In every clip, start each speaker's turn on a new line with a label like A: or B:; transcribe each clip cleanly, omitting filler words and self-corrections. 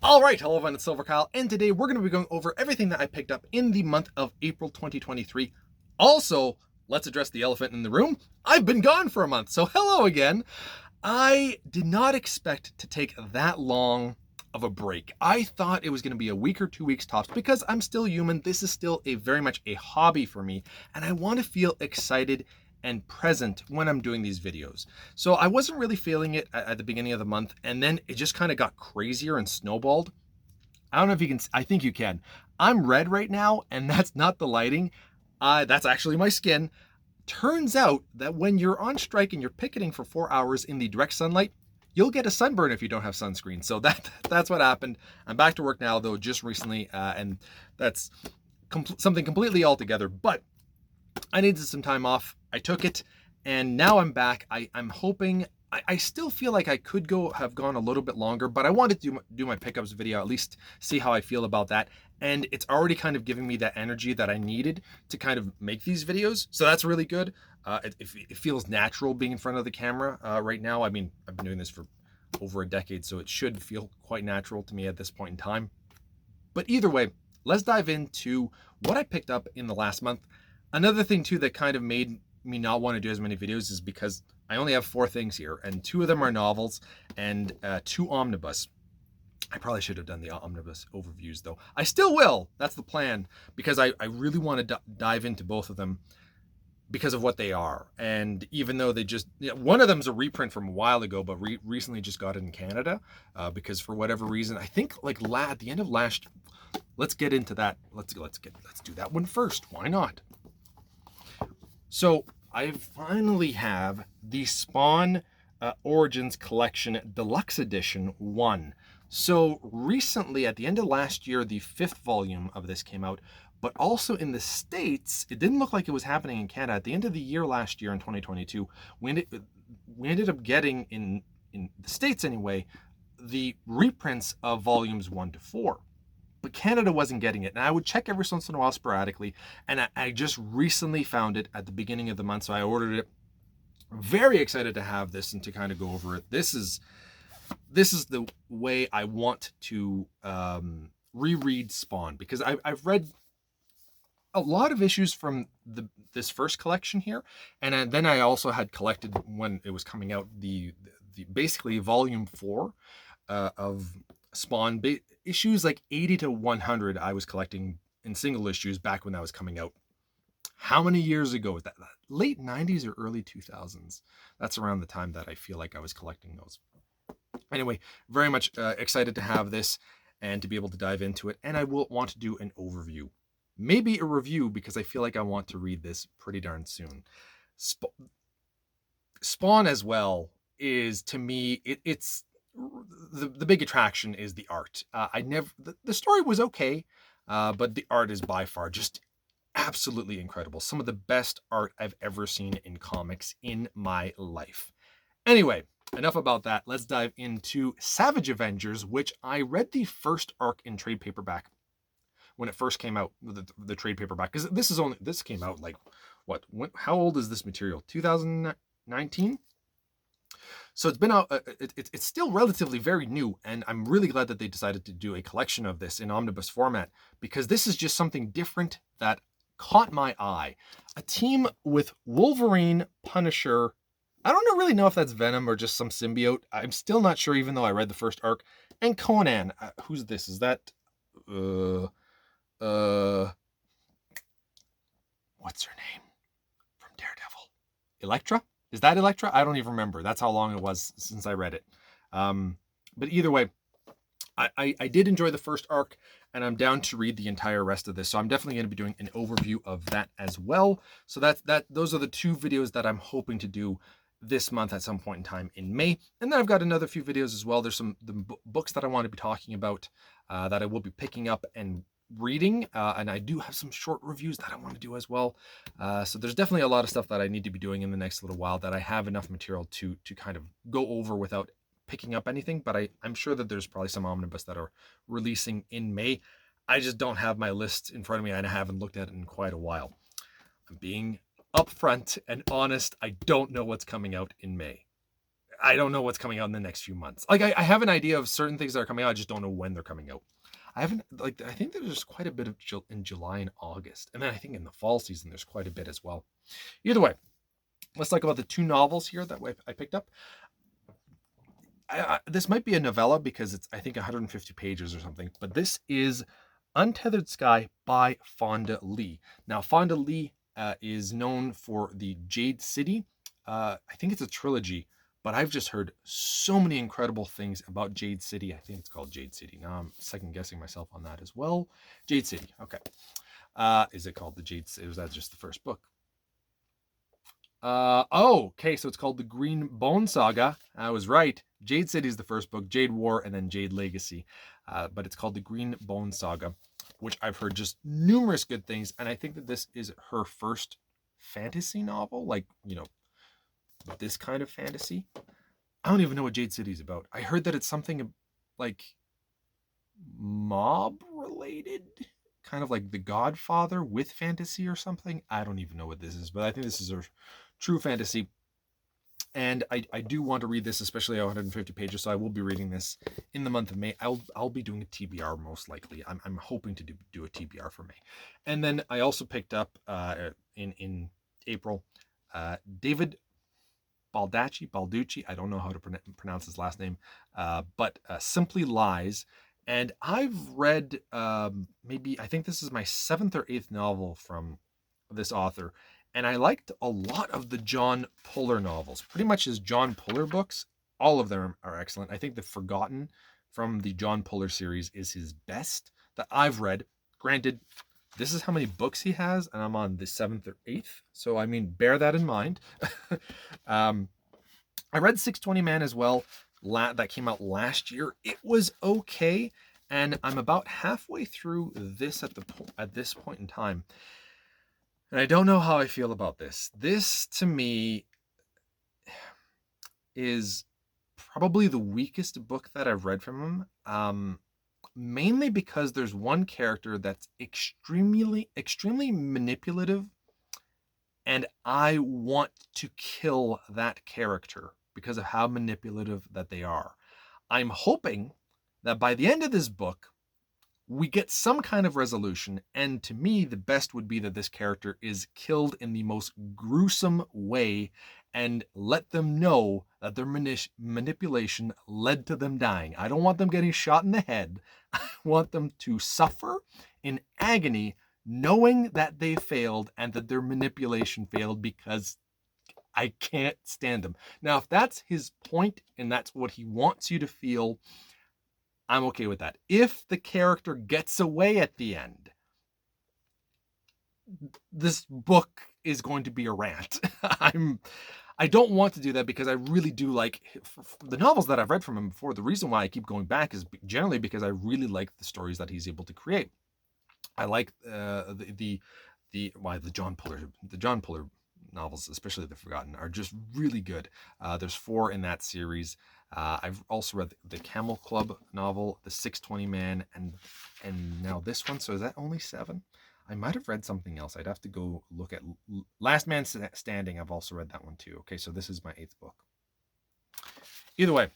A: All right, hello everyone, it's silverkyle, and today we're going to be going over everything that I picked up in the month of April 2023. Also, let's address the elephant in the room. I've been gone for a month, so hello again. I did not expect to take that long of a break. I thought it was going to be a week or 2 weeks tops because I'm still human. This is still very much a hobby for me, and I want to feel excited and present when I'm doing these videos. So I wasn't really feeling it at the beginning of the month, and then it just kind of got crazier and snowballed. I don't know if you can, I think you can. I'm red right now, and that's not the lighting. That's actually my skin. Turns out that when you're on strike and you're picketing for 4 hours in the direct sunlight, you'll get a sunburn if you don't have sunscreen. So that's what happened. I'm back to work now, though, just recently, and that's something completely altogether. But I needed some time off. I took it, and now I'm back. I'm hoping. I still feel like I could have gone a little bit longer, but I wanted to do my pickups video, at least see how I feel about that. And it's already kind of giving me that energy that I needed to kind of make these videos. So that's really good. It feels natural being in front of the camera right now. I mean, I've been doing this for over a decade, so it should feel quite natural to me at this point in time. But either way, let's dive into what I picked up in the last month. Another thing too that kind of made me not want to do as many videos is because I only have 4 things here, and 2 of them are novels and 2 omnibus. I probably should have done the omnibus overviews though. I still will. That's the plan, because I really want to dive into both of them because of what they are. And even though they just, one of them's a reprint from a while ago, but recently just got it in Canada because for whatever reason, I think like at the end of last, let's get into that. Let's do that one first. Why not? So I finally have the Spawn Origins Collection Deluxe Edition 1. So recently, at the end of last year, the 5th volume of this came out, but also in the States, it didn't look like it was happening in Canada. At the end of the year last year in 2022, we ended up getting, in the States anyway, the reprints of volumes 1 to 4. But Canada wasn't getting it. And I would check every once in a while sporadically. And I just recently found it at the beginning of the month. So I ordered it. Very excited to have this and to kind of go over it. This is the way I want to reread Spawn, because I've read a lot of issues from this first collection here. And then I also had collected, when it was coming out, the basically volume 4 of Spawn issues like 80 to 100 I was collecting in single issues back when that was coming out. How many years ago was that? Late 90s or early 2000s. That's around the time that I feel like I was collecting those. Anyway, very much excited to have this and to be able to dive into it. And I will want to do an overview, maybe a review, because I feel like I want to read this pretty darn soon. Spawn as well is, to me, it's the big attraction is the art. The story was okay, but the art is by far just absolutely incredible. Some of the best art I've ever seen in comics in my life. Anyway, enough about that. Let's dive into Savage Avengers, which I read the first arc in trade paperback when it first came out, the trade paperback, because this came out like how old is this material? 2019. So it's been out, it's still relatively very new, and I'm really glad that they decided to do a collection of this in omnibus format, because this is just something different that caught my eye. A team with Wolverine, Punisher, I don't really know if that's Venom or just some symbiote. I'm still not sure, even though I read the first arc, and Conan. Who's this? Is that, what's her name from Daredevil? Elektra? Is that Elektra? I don't even remember. That's how long it was since I read it. But either way, I did enjoy the first arc, and I'm down to read the entire rest of this. So I'm definitely going to be doing an overview of that as well. So those are the 2 videos that I'm hoping to do this month at some point in time in May. And then I've got another few videos as well. There's the books that I want to be talking about that I will be picking up and reading, and I do have some short reviews that I want to do as well. So there's definitely a lot of stuff that I need to be doing in the next little while that I have enough material to kind of go over without picking up anything. But I'm sure that there's probably some omnibus that are releasing in May. I just don't have my list in front of me, and I haven't looked at it in quite a while. I'm being upfront and honest. I don't know what's coming out in May. I don't know what's coming out in the next few months. Like I have an idea of certain things that are coming out. I just don't know when they're coming out. I think there's quite a bit of in July and August. And then I think in the fall season, there's quite a bit as well. Either way, let's talk about the 2 novels here that I picked up. This might be a novella because it's, I think, 150 pages or something, but this is Untethered Sky by Fonda Lee. Now, Fonda Lee is known for the Jade City. I think it's a trilogy, but I've just heard so many incredible things about Jade City. I think it's called Jade City. Now I'm second guessing myself on that as well. Jade City. Okay. Is it called the Jade City? Was that just the first book? Okay, so it's called the Green Bone Saga. I was right. Jade City is the first book, Jade War, and then Jade Legacy. But it's called the Green Bone Saga, which I've heard just numerous good things. And I think that this is her first fantasy novel, like, this kind of fantasy. I don't even know what Jade City is about. I heard that it's something like mob related, kind of like The Godfather with fantasy or something. I don't even know what this is, but I think this is her true fantasy. And I do want to read this, especially 150 pages, so I will be reading this in the month of May. I'll be doing a TBR most likely. I'm hoping to do a TBR for May. And then I also picked up in April David Balducci. I don't know how to pronounce his last name, but Simply Lies. And I've read maybe, I think this is my 7th or 8th novel from this author. And I liked a lot of the John Puller novels, pretty much his John Puller books. All of them are excellent. I think The Forgotten from the John Puller series is his best that I've read. Granted, this is how many books he has, and I'm on the 7th or 8th. So, I mean, bear that in mind. I read 620 Man as well. That came out last year. It was okay. And I'm about halfway through this at this point in time. And I don't know how I feel about this. This, to me, is probably the weakest book that I've read from him. Mainly because there's one character that's extremely manipulative, and I want to kill that character because of how manipulative that they are. I'm hoping that by the end of this book, we get some kind of resolution, and to me, the best would be that this character is killed in the most gruesome way and let them know that their manipulation led to them dying. I don't want them getting shot in the head. I want them to suffer in agony knowing that they failed and that their manipulation failed, because I can't stand them. Now, if that's his point and that's what he wants you to feel, I'm okay with that. If the character gets away at the end, this book is going to be a rant. I don't want to do that because I really do like the novels that I've read from him before. The reason why I keep going back is generally because I really like the stories that he's able to create. I like the John Puller novels, especially The Forgotten, are just really good. There's 4 in that series. I've also read the Camel Club novel, the 620 Man, and now this one. So is that only 7? I might have read something else. I'd have to go look at Last Man Standing. I've also read that one too. Okay, so this is my 8th book. Either way,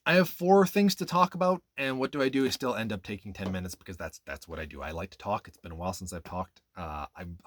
A: I have 4 things to talk about, and what do? I still end up taking 10 minutes because that's what I do. I like to talk. It's been a while since I've talked. I'm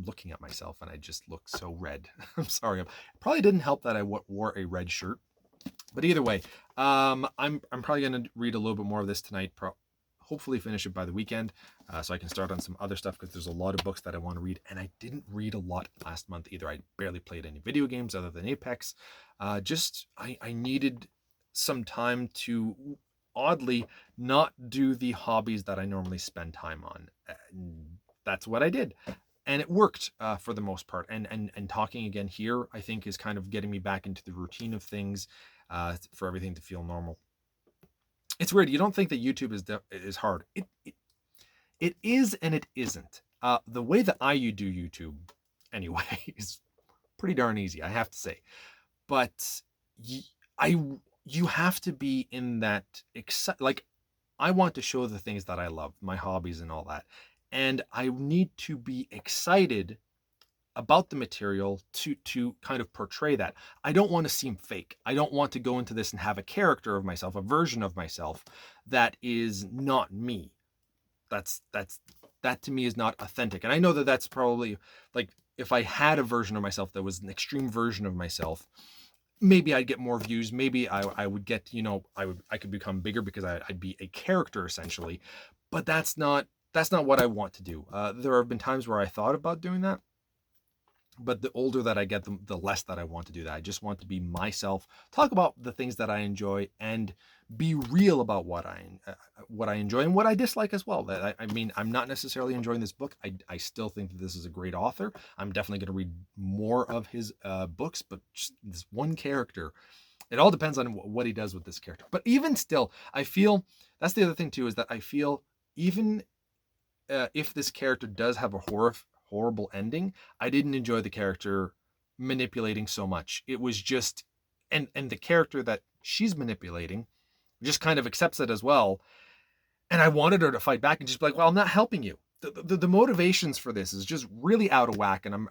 A: looking at myself and I just look so red. I'm sorry. It probably didn't help that I wore a red shirt, but either way, I'm probably going to read a little bit more of this tonight. Hopefully finish it by the weekend, so I can start on some other stuff, because there's a lot of books that I want to read, and I didn't read a lot last month either. I barely played any video games other than Apex. I needed some time to oddly not do the hobbies that I normally spend time on. That's what I did, and it worked for the most part. And talking again here, I think, is kind of getting me back into the routine of things, for everything to feel normal. It's weird. You don't think that YouTube is hard. It is, and it isn't. The way that I do YouTube, anyway, is pretty darn easy, I have to say. But you have to be in that like, I want to show the things that I love, my hobbies and all that, and I need to be excited about the material to kind of portray that. I don't want to seem fake. I don't want to go into this and have a character of myself, a version of myself that is not me. That to me is not authentic. And I know that that's probably like, if I had a version of myself that was an extreme version of myself, maybe I'd get more views. Maybe I would get, I could become bigger because I'd be a character essentially. But that's not what I want to do. There have been times where I thought about doing that, but the older that I get, the less that I want to do that. I just want to be myself, talk about the things that I enjoy, and be real about what I enjoy and what I dislike as well. I mean, I'm not necessarily enjoying this book. I still think that this is a great author. I'm definitely going to read more of his books, but just this one character, it all depends on what he does with this character. But even still, I feel that's the other thing too, is that I feel even if this character does have a horrible ending, I didn't enjoy the character manipulating so much. It was just, and the character that she's manipulating just kind of accepts it as well. And I wanted her to fight back and just be like, well, I'm not helping you. The motivations for this is just really out of whack. And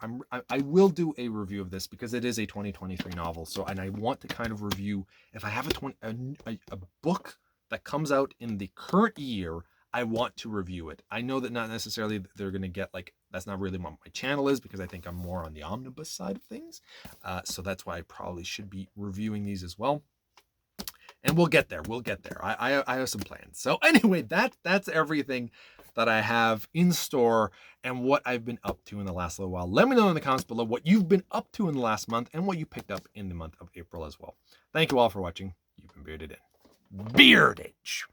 A: I will do a review of this because it is a 2023 novel. So, and I want to kind of review, if I have a book that comes out in the current year, I want to review it. I know that not necessarily they're going to get like, that's not really what my channel is, because I think I'm more on the omnibus side of things. So that's why I probably should be reviewing these as well. And we'll get there. We'll get there. I have some plans. So anyway, that's everything that I have in store and what I've been up to in the last little while. Let me know in the comments below what you've been up to in the last month and what you picked up in the month of April as well. Thank you all for watching. You've been bearded in Beardage.